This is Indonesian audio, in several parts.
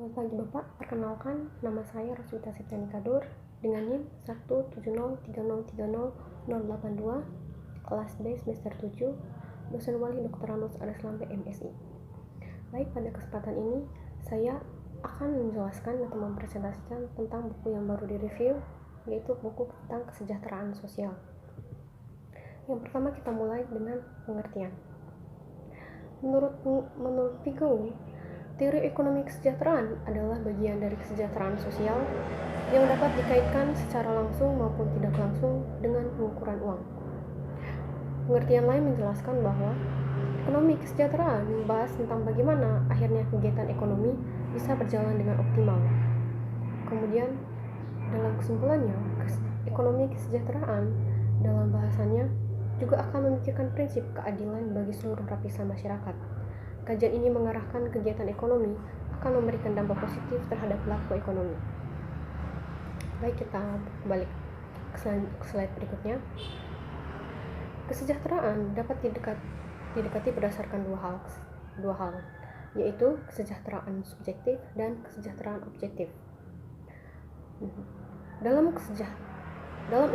Selamat pagi Bapak, perkenalkan nama saya Roswita Septiani Kadur dengan NIM 17030300082, kelas B semester 7, dosen wali Dr. Ramos Arislambe MSI. Baik, pada kesempatan ini saya akan menjelaskan atau mempresentasikan tentang buku yang baru direview, yaitu buku tentang kesejahteraan sosial. Yang pertama kita mulai dengan pengertian. Menurut Pigault, teori ekonomi kesejahteraan adalah bagian dari kesejahteraan sosial yang dapat dikaitkan secara langsung maupun tidak langsung dengan pengukuran uang. Pengertian lain menjelaskan bahwa ekonomi kesejahteraan membahas tentang bagaimana akhirnya kegiatan ekonomi bisa berjalan dengan optimal. Kemudian, dalam kesimpulannya, ekonomi kesejahteraan dalam bahasannya juga akan memikirkan prinsip keadilan bagi seluruh lapisan masyarakat. Kajian ini mengarahkan kegiatan ekonomi akan memberikan dampak positif terhadap pelaku ekonomi. Baik, kita balik ke slide berikutnya. Kesejahteraan dapat didekati berdasarkan dua hal, yaitu kesejahteraan subjektif dan kesejahteraan objektif. Dalam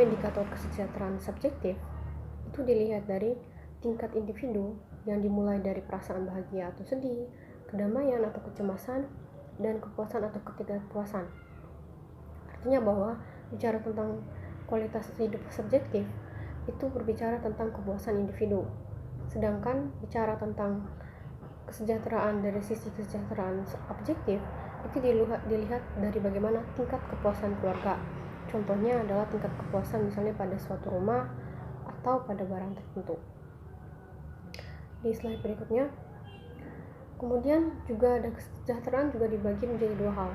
indikator kesejahteraan subjektif, itu dilihat dari tingkat individu yang dimulai dari perasaan bahagia atau sedih, kedamaian atau kecemasan, dan kepuasan atau ketidakpuasan. Artinya bahwa bicara tentang kualitas hidup subjektif itu berbicara tentang kepuasan individu. Sedangkan bicara tentang kesejahteraan dari sisi kesejahteraan objektif itu dilihat dari bagaimana tingkat kepuasan keluarga. Contohnya adalah tingkat kepuasan misalnya pada suatu rumah atau pada barang tertentu. Di slide berikutnya, kemudian juga ada kesejahteraan juga dibagi menjadi dua hal,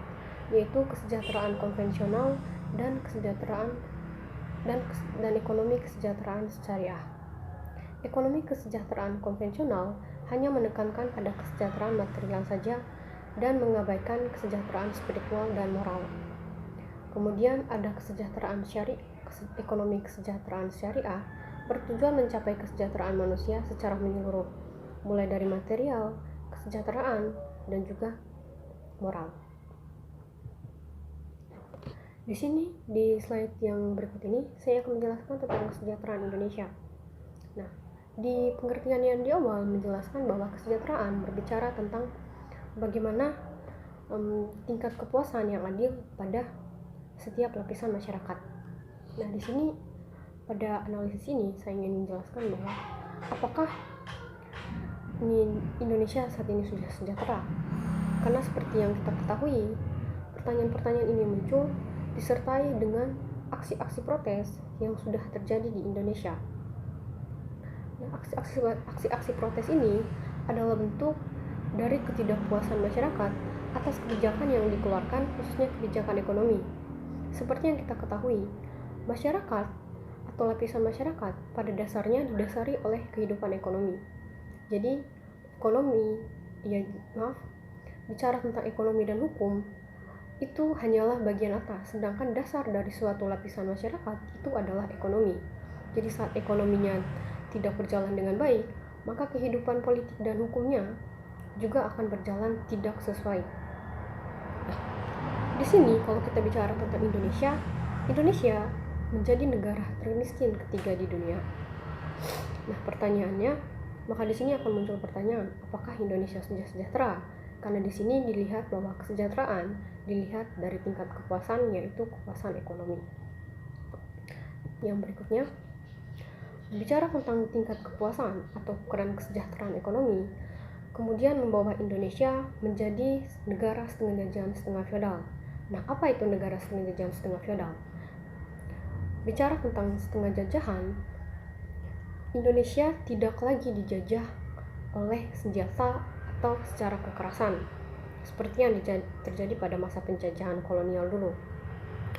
yaitu kesejahteraan konvensional dan kesejahteraan dan ekonomi kesejahteraan syariah. Ekonomi kesejahteraan konvensional hanya menekankan pada kesejahteraan material saja dan mengabaikan kesejahteraan spiritual dan moral. Kemudian ada ekonomi kesejahteraan syariah bertujuan mencapai kesejahteraan manusia secara menyeluruh, mulai dari material, kesejahteraan, dan juga moral. Di sini, di slide yang berikut ini, saya akan menjelaskan tentang kesejahteraan Indonesia. Nah, di pengertian yang di awal menjelaskan bahwa kesejahteraan berbicara tentang bagaimana tingkat kepuasan yang adil pada setiap lapisan masyarakat. Nah, di sini pada analisis ini saya ingin menjelaskan bahwa apakah Indonesia saat ini sudah sejahtera? Karena seperti yang kita ketahui, pertanyaan-pertanyaan ini muncul disertai dengan aksi-aksi protes yang sudah terjadi di Indonesia. Nah, aksi-aksi protes ini adalah bentuk dari ketidakpuasan masyarakat atas kebijakan yang dikeluarkan, khususnya kebijakan ekonomi. Seperti yang kita ketahui, masyarakat atau lapisan masyarakat pada dasarnya didasari oleh kehidupan ekonomi. Jadi bicara tentang ekonomi dan hukum itu hanyalah bagian atas, sedangkan dasar dari suatu lapisan masyarakat itu adalah ekonomi. Jadi saat ekonominya tidak berjalan dengan baik, maka kehidupan politik dan hukumnya juga akan berjalan tidak sesuai. Nah, di sini kalau kita bicara tentang Indonesia menjadi negara termiskin ketiga di dunia. Nah, pertanyaannya, maka di sini akan muncul pertanyaan, apakah Indonesia sudah sejahtera? Karena di sini dilihat bahwa kesejahteraan dilihat dari tingkat kepuasan, yaitu kepuasan ekonomi. Yang berikutnya, bicara tentang tingkat kepuasan atau ukuran kesejahteraan ekonomi, kemudian membawa Indonesia menjadi negara setengah jajahan setengah feodal. Nah, apa itu negara setengah jajahan setengah feodal? Bicara tentang setengah jajahan, Indonesia tidak lagi dijajah oleh senjata atau secara kekerasan seperti yang terjadi pada masa penjajahan kolonial dulu.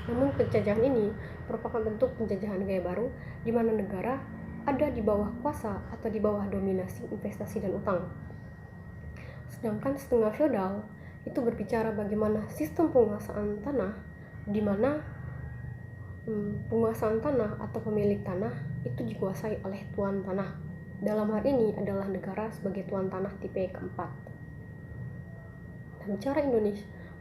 Namun penjajahan ini merupakan bentuk penjajahan gaya baru di mana negara ada di bawah kuasa atau di bawah dominasi investasi dan utang. Sedangkan setengah feodal itu berbicara bagaimana sistem penguasaan tanah di mana penguasaan tanah atau pemilik tanah itu dikuasai oleh tuan tanah. Dalam hal ini adalah negara sebagai tuan tanah tipe keempat. Dan bicara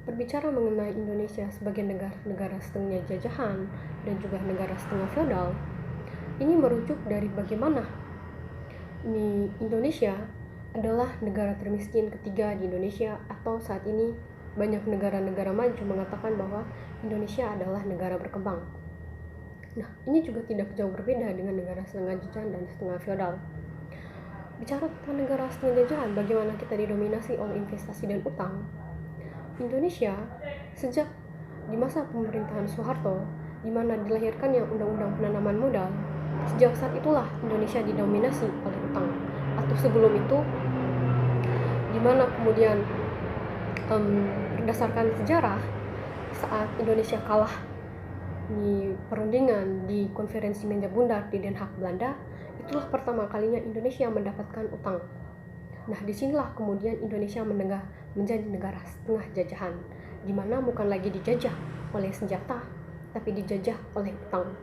Berbicara mengenai Indonesia sebagai negara setengah jajahan dan juga negara setengah feodal, ini merujuk dari bagaimana Indonesia adalah negara termiskin ketiga di Indonesia, atau saat ini banyak negara-negara maju mengatakan bahwa Indonesia adalah negara berkembang. Nah, ini juga tidak jauh berbeda dengan negara setengah jajahan dan setengah feodal. Bicara tentang negara setengah jajahan, bagaimana kita didominasi oleh investasi dan utang. Indonesia sejak di masa pemerintahan Soeharto, di mana dilahirkannya Undang-Undang Penanaman Modal, sejak saat itulah Indonesia didominasi oleh utang. Atau sebelum itu, di mana kemudian berdasarkan sejarah, saat Indonesia kalah di perundingan di konferensi Meja Bundar di Den Haag, Belanda, itulah pertama kalinya Indonesia mendapatkan utang. Nah, disinilah kemudian Indonesia menjadi negara setengah jajahan, di mana bukan lagi dijajah oleh senjata, tapi dijajah oleh utang.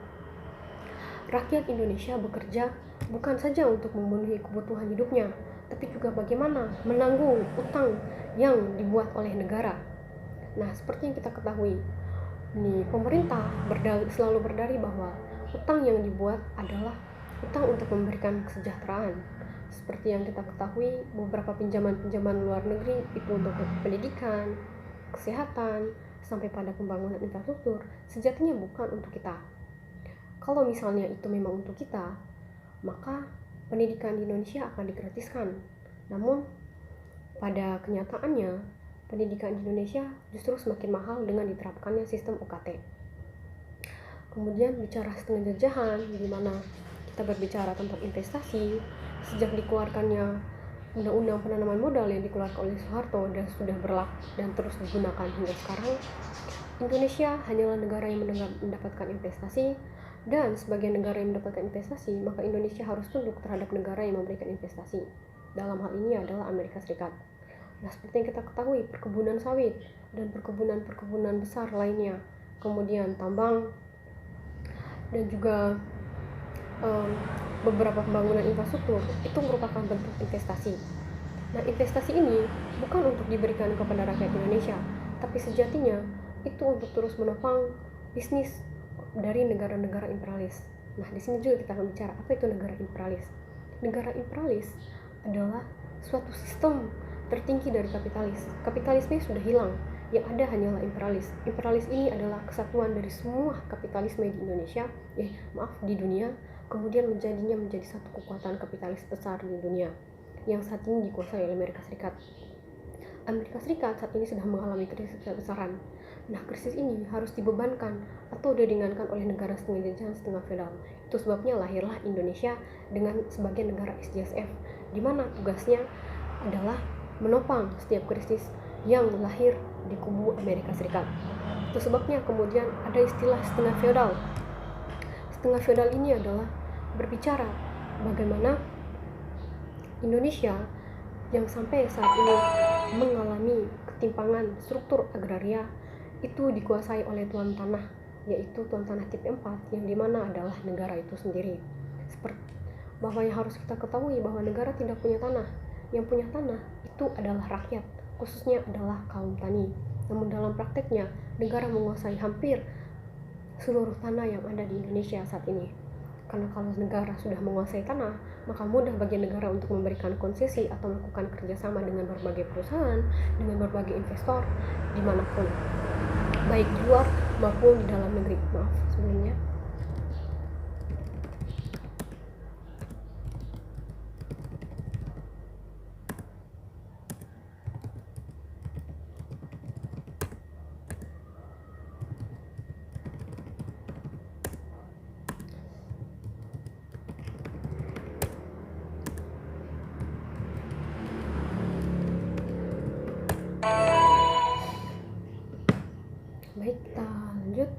Rakyat Indonesia bekerja bukan saja untuk memenuhi kebutuhan hidupnya, tapi juga bagaimana menanggung utang yang dibuat oleh negara. Nah, seperti yang kita ketahui, pemerintah selalu berdalih bahwa utang yang dibuat adalah utang untuk memberikan kesejahteraan. Seperti yang kita ketahui, beberapa pinjaman luar negeri itu untuk pendidikan, kesehatan, sampai pada pembangunan infrastruktur, sejatinya bukan untuk kita. Kalau misalnya itu memang untuk kita, maka pendidikan di Indonesia akan digratiskan. Namun, pada kenyataannya, pendidikan di Indonesia justru semakin mahal dengan diterapkannya sistem UKT. Kemudian bicara setengah jajahan, di mana kita berbicara tentang investasi, sejak dikeluarkannya Undang-Undang Penanaman Modal yang dikeluarkan oleh Soeharto dan sudah berlaku dan terus digunakan hingga sekarang, Indonesia hanyalah negara yang mendapatkan investasi, dan sebagai negara yang mendapatkan investasi, maka Indonesia harus tunduk terhadap negara yang memberikan investasi. Dalam hal ini adalah Amerika Serikat. Nah, seperti yang kita ketahui, perkebunan sawit dan perkebunan besar lainnya, kemudian tambang, dan juga beberapa pembangunan infrastruktur itu merupakan bentuk investasi. Nah, investasi ini bukan untuk diberikan kepada rakyat Indonesia, tapi sejatinya itu untuk terus menopang bisnis dari negara-negara imperialis. Nah, di sini juga kita akan bicara apa itu negara imperialis. Negara imperialis adalah suatu sistem tertinggi dari kapitalis. Kapitalisme sudah hilang, yang ada hanyalah imperialis. Imperialis ini adalah kesatuan dari semua kapitalisme di Indonesia, di dunia, kemudian menjadi satu kekuatan kapitalis besar di dunia yang saat ini dikuasai oleh Amerika Serikat. Amerika Serikat saat ini sedang mengalami krisis besar-besaran. Nah, krisis ini harus dibebankan atau diringankan oleh negara setengah jajahan, setengah feodal. Itu sebabnya lahirlah Indonesia dengan sebagai negara SJSF, di mana tugasnya adalah menopang setiap krisis yang lahir di kubu Amerika Serikat. Itu sebabnya kemudian ada istilah setengah feodal. Setengah feodal ini adalah berbicara bagaimana Indonesia yang sampai saat ini mengalami ketimpangan struktur agraria itu dikuasai oleh tuan tanah, yaitu tuan tanah tipe 4, yang dimana adalah negara itu sendiri. Seperti bahwa yang harus kita ketahui bahwa negara tidak punya tanah, yang punya tanah itu adalah rakyat, khususnya adalah kaum tani. Namun dalam prakteknya, negara menguasai hampir seluruh tanah yang ada di Indonesia saat ini. Karena kalau negara sudah menguasai tanah, maka mudah bagi negara untuk memberikan konsesi atau melakukan kerjasama dengan berbagai perusahaan, dengan berbagai investor dimanapun, baik di luar maupun di dalam negeri. Maaf sebelumnya. Baik, kita lanjut.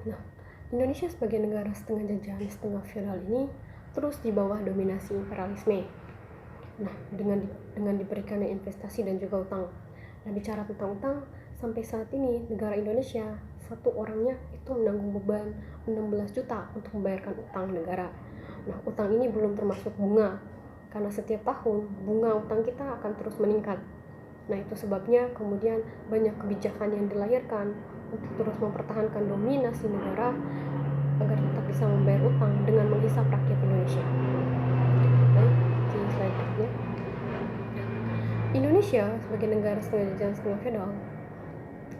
Nah, Indonesia sebagai negara setengah jajahan, setengah feodal ini terus di bawah dominasi imperialisme. Nah, dengan diberikannya investasi dan juga utang. Nah, bicara tentang utang, sampai saat ini negara Indonesia satu orangnya itu menanggung beban 16 juta untuk membayarkan utang negara. Nah, utang ini belum termasuk bunga, karena setiap tahun bunga utang kita akan terus meningkat. Nah, itu sebabnya kemudian banyak kebijakan yang dilahirkan untuk terus mempertahankan dominasi negara agar tetap bisa membayar utang dengan menghisap rakyat Indonesia. Baik, di slide berikutnya. Indonesia sebagai negara setengah jajahan setengah feodal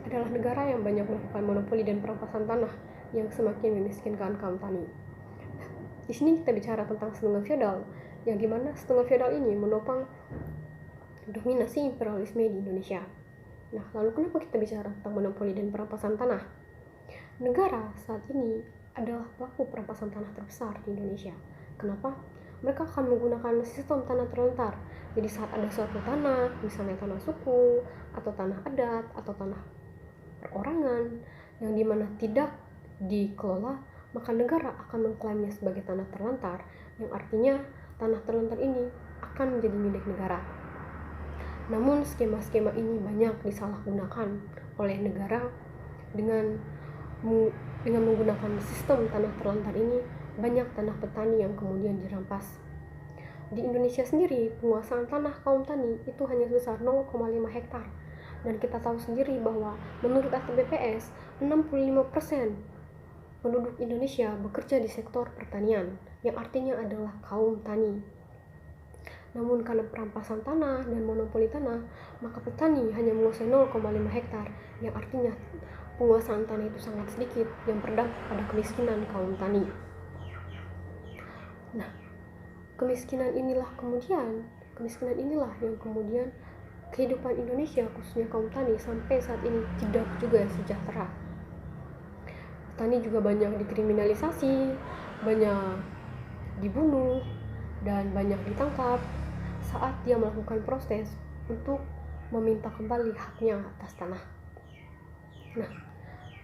adalah negara yang banyak melakukan monopoli dan perampasan tanah yang semakin memiskinkan kaum tani. Di sini kita bicara tentang setengah feodal, yang dimana setengah feodal ini menopang dominasi imperialisme di Indonesia. Nah, lalu kenapa kita bicara tentang monopoli dan perampasan tanah? Negara saat ini adalah pelaku perampasan tanah terbesar di Indonesia. Kenapa? Mereka akan menggunakan sistem tanah terlantar. Jadi saat ada suatu tanah, misalnya tanah suku, atau tanah adat, atau tanah perorangan, yang dimana tidak dikelola, maka negara akan mengklaimnya sebagai tanah terlantar, yang artinya tanah terlantar ini akan menjadi milik negara. Namun skema-skema ini banyak disalahgunakan oleh negara dengan menggunakan sistem tanah terlantar ini. Banyak tanah petani yang kemudian dirampas. Di Indonesia sendiri, penguasaan tanah kaum tani itu hanya sebesar 0,5 hektar. Dan kita tahu sendiri bahwa menurut data BPS, 65% penduduk Indonesia bekerja di sektor pertanian, yang artinya adalah kaum tani. Namun karena perampasan tanah dan monopoli tanah, maka petani hanya menguasai 0,5 hektar, yang artinya penguasaan tanah itu sangat sedikit, yang berdampak pada kemiskinan kaum tani. Nah, kemiskinan inilah yang kemudian kehidupan Indonesia, khususnya kaum tani, sampai saat ini tidak juga sejahtera. Petani juga banyak dikriminalisasi, banyak dibunuh, dan banyak ditangkap saat dia melakukan proses untuk meminta kembali haknya atas tanah. Nah,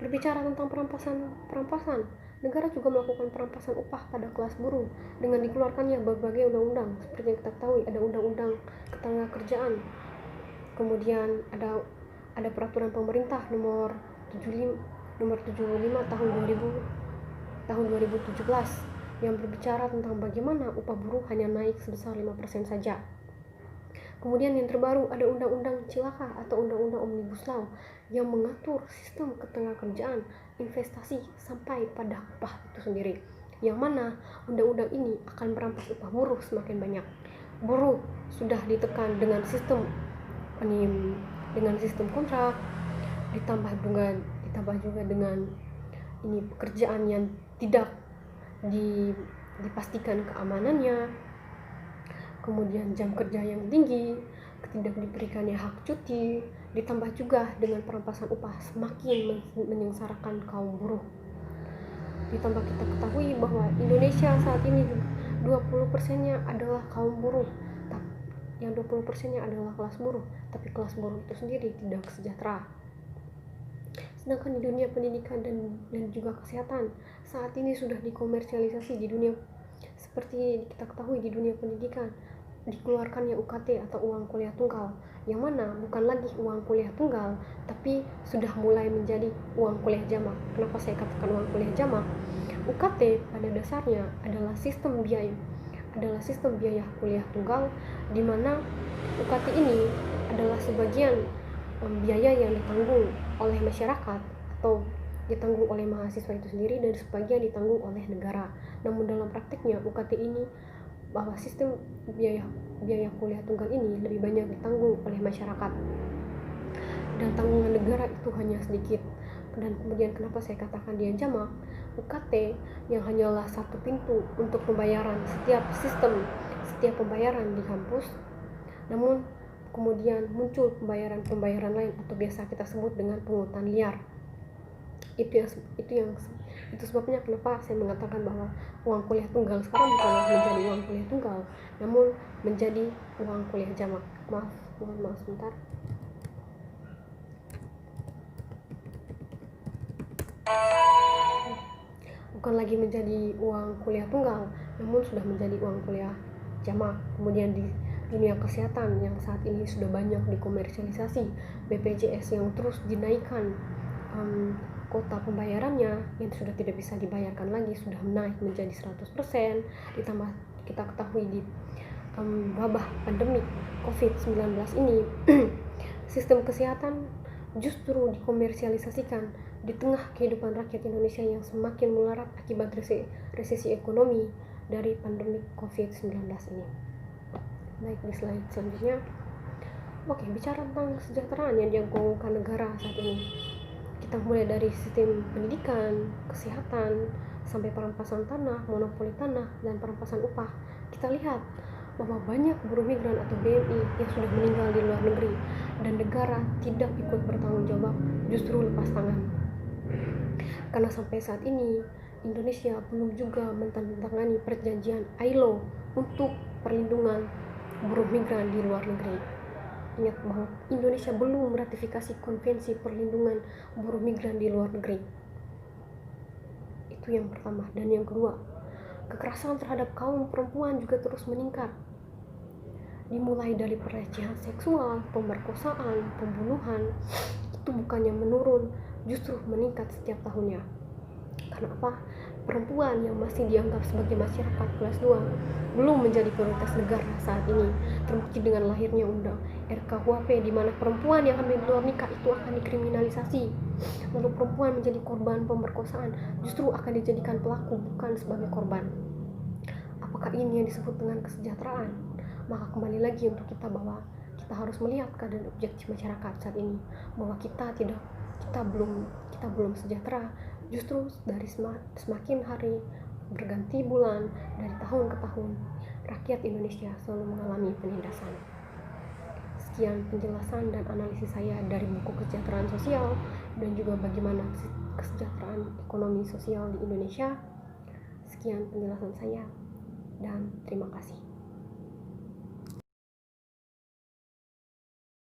berbicara tentang perampasan, negara juga melakukan perampasan upah pada kelas buruh dengan dikeluarkannya berbagai undang-undang. Seperti yang kita ketahui, ada undang-undang ketenagakerjaan, kemudian ada peraturan pemerintah nomor 75 tahun 2017 yang berbicara tentang bagaimana upah buruh hanya naik sebesar 5% saja. Kemudian yang terbaru ada undang-undang Cilaka atau undang-undang Omnibus Law yang mengatur sistem ketenagakerjaan, investasi sampai pada upah itu sendiri. Yang mana undang-undang ini akan merampas upah buruh semakin banyak. Buruh sudah ditekan dengan sistem kontrak, ditambah juga dengan ini pekerjaan yang tidak dipastikan keamanannya, kemudian jam kerja yang tinggi, tidak diberikannya hak cuti, ditambah juga dengan perampasan upah semakin menyengsarakan kaum buruh. Ditambah kita ketahui bahwa Indonesia saat ini 20%-nya adalah kaum buruh, yang 20%-nya adalah kelas buruh, tapi kelas buruh itu sendiri tidak sejahtera. Sedangkan di dunia pendidikan dan juga kesehatan saat ini sudah dikomersialisasi di dunia. Seperti kita ketahui, di dunia pendidikan dikeluarkannya UKT atau uang kuliah tunggal, yang mana bukan lagi uang kuliah tunggal, tapi sudah mulai menjadi uang kuliah jamak. Kenapa saya katakan uang kuliah jamak? UKT pada dasarnya adalah sistem biaya kuliah tunggal, di mana UKT ini adalah sebagian biaya yang ditanggung oleh masyarakat atau ditanggung oleh mahasiswa itu sendiri, dan sebagian ditanggung oleh negara. Namun dalam praktiknya UKT ini, bahwa sistem biaya kuliah tunggal ini lebih banyak ditanggung oleh masyarakat dan tanggungan negara itu hanya sedikit. Dan kemudian kenapa saya katakan dia jamak? UKT yang hanyalah satu pintu untuk pembayaran setiap pembayaran di kampus, namun kemudian muncul pembayaran lain atau biasa kita sebut dengan pungutan liar. Itu sebabnya kenapa saya mengatakan bahwa uang kuliah tunggal sekarang bukanlah menjadi uang kuliah tunggal, namun menjadi uang kuliah jamak. Mohon maaf sebentar. Bukan lagi menjadi uang kuliah tunggal, namun sudah menjadi uang kuliah jamak. Kemudian di dunia kesehatan yang saat ini sudah banyak dikomersialisasi, BPJS yang terus dinaikkan kota pembayarannya, yang sudah tidak bisa dibayarkan lagi, sudah naik menjadi 100%. Ditambah kita ketahui di wabah pandemi COVID-19 ini Sistem kesehatan justru dikomersialisasikan di tengah kehidupan rakyat Indonesia yang semakin melarat akibat resesi ekonomi dari pandemi COVID-19 ini. Baik, di slide selanjutnya. Oke, bicara tentang kesejahteraan yang digaungkan negara saat ini. Kita mulai dari sistem pendidikan, kesehatan, sampai perampasan tanah, monopoli tanah, dan perampasan upah. Kita lihat bahwa banyak buruh migran atau BMI yang sudah meninggal di luar negeri dan negara tidak ikut bertanggung jawab, justru lepas tangan. Karena sampai saat ini Indonesia belum juga menandatangani perjanjian ILO untuk perlindungan buruh migran di luar negeri. Ingat bahwa Indonesia belum meratifikasi konvensi perlindungan buruh migran di luar negeri. Itu yang pertama. Dan yang kedua, kekerasan terhadap kaum perempuan juga terus meningkat. Dimulai dari pelecehan seksual, pemerkosaan, pembunuhan, itu bukannya menurun, justru meningkat setiap tahunnya. Kenapa? Perempuan yang masih dianggap sebagai masyarakat kelas 2 belum menjadi prioritas negara saat ini, terbukti dengan lahirnya undang RKUHP di mana perempuan yang hamil di luar nikah itu akan dikriminalisasi. Lalu perempuan menjadi korban pemerkosaan justru akan dijadikan pelaku, bukan sebagai korban. Apakah ini yang disebut dengan kesejahteraan? Maka kembali lagi untuk kita bahwa kita harus melihat keadaan objektif masyarakat saat ini, bahwa kita belum sejahtera. Justru dari semakin hari berganti bulan, dari tahun ke tahun, rakyat Indonesia selalu mengalami penindasan. Sekian penjelasan dan analisis saya dari buku Kesejahteraan Sosial dan juga bagaimana kesejahteraan ekonomi sosial di Indonesia. Sekian penjelasan saya dan terima kasih.